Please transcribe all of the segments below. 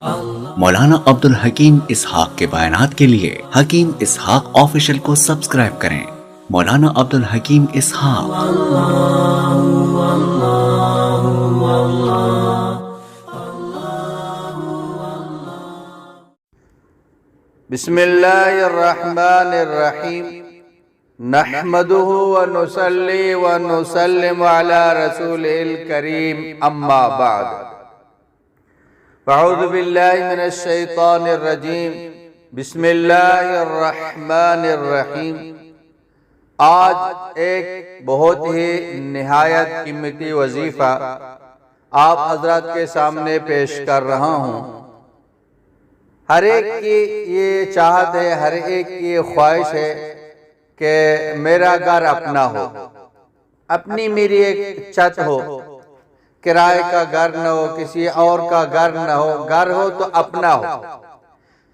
مولانا عبدالحکیم اسحاق کے بیانات کے لیے حکیم اسحاق آفیشل کو سبسکرائب کریں۔ مولانا عبدالحکیم اسحاق۔ بسم اللہ الرحمن الرحیم نحمده ونصلی ونسلم علی رسوله الکریم اما بعد اعوذ باللہ من الشیطان الرجیم بسم اللہ الرحمن الرحیم۔ آج ایک بہت ہی نہایت قیمتی وظیفہ آپ حضرات کے سامنے پیش کر رہا ہوں۔ ہر ایک کی یہ چاہت ہے، ہر ایک کی یہ خواہش ہے کہ میرا گھر اپنا ہو، اپنی میری ایک چھت ہو، کرائے کا گھر نہ ہو، کسی اور کا گھر نہ ہو، گھر ہو تو اپنا ہو۔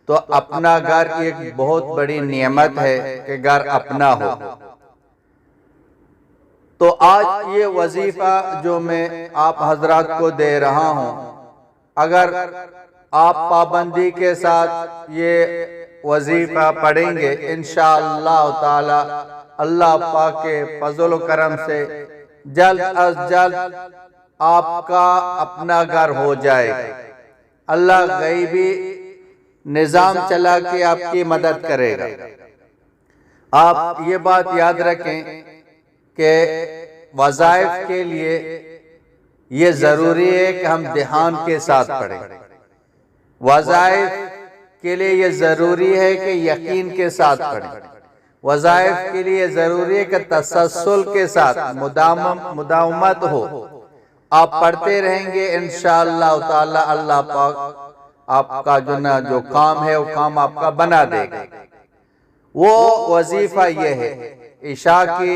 تو اپنا گھر ایک بہت بڑی نعمت ہے کہ گھر اپنا ہو۔ تو آج یہ وظیفہ جو میں آپ حضرات کو دے رہا ہوں، اگر آپ پابندی کے ساتھ یہ وظیفہ پڑھیں گے انشاءاللہ تعالی اللہ پاک کے فضل و کرم سے جلد از جلد آپ کا اپنا گھر ہو جائے گا۔ اللہ غیبی نظام چلا کے آپ کی مدد کرے گا۔ آپ یہ بات یاد رکھیں کہ وظائف کے لیے یہ ضروری ہے کہ ہم دھیان کے ساتھ پڑھیں۔ وظائف کے لیے یہ ضروری ہے کہ یقین کے ساتھ پڑھیں۔ وظائف کے لیے ضروری ہے کہ تسلسل کے ساتھ مداومت ہو۔ آپ پڑھتے رہیں گے انشاءاللہ تعالی اللہ پاک آپ کا جو کام ہے وہ کام آپ کا بنا دے گا۔ وہ وظیفہ یہ ہے، عشاء کی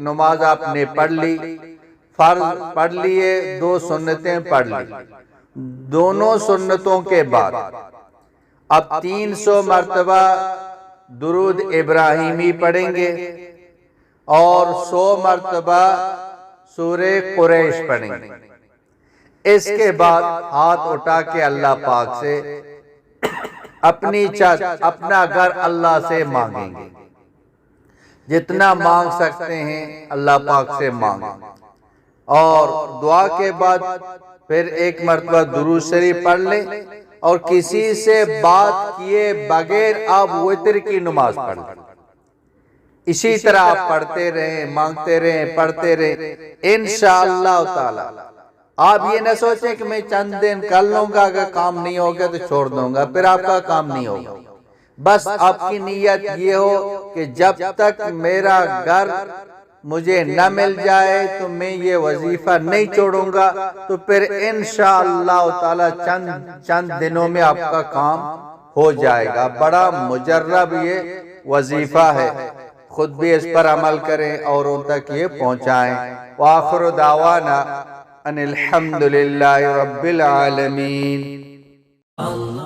نماز آپ نے پڑھ لی، فرض پڑھ لیے، 2 سنتیں پڑھ لی، دونوں سنتوں کے بعد اب 300 مرتبہ درود ابراہیمی پڑھیں گے اور 100 مرتبہ سورہ قریش پڑھیں گے۔ اس کے بعد ہاتھ اٹھا کے اللہ پاک سے اپنی چھت، اپنا گھر اللہ سے مانگیں گے۔ جتنا مانگ سکتے ہیں اللہ پاک سے مانگیں، اور دعا کے بعد پھر ایک مرتبہ درود شریف پڑھ لیں اور کسی سے بات کیے بغیر آپ وتر کی نماز پڑھ لیں۔ اسی طرح آپ پڑھتے رہیں، مانگتے رہیں، پڑھتے رہیں انشاءاللہ تعالی۔ آپ یہ نہ سوچیں کہ میں چند دن کر لوں گا، اگر کام نہیں ہوگا تو چھوڑ دوں گا، پھر آپ کا کام نہیں ہوگا۔ بس آپ کی نیت یہ ہو کہ جب تک میرا گھر مجھے نہ مل جائے تو میں یہ وظیفہ نہیں چھوڑوں گا، تو پھر انشاءاللہ تعالی چند دنوں میں آپ کا کام ہو جائے گا۔ بڑا مجرب یہ وظیفہ ہے، خود بھی اس پر عمل کریں اور ان تک یہ پہنچائیں۔ وآخر دعوانا ان الحمدللہ رب العالمین۔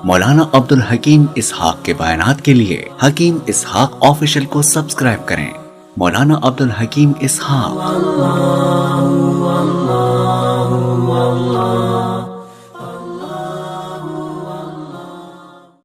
مولانا عبدالحکیم اسحاق کے بیانات کے لیے حکیم اسحاق آفیشل کو سبسکرائب کریں۔ مولانا عبدالحکیم اسحاق۔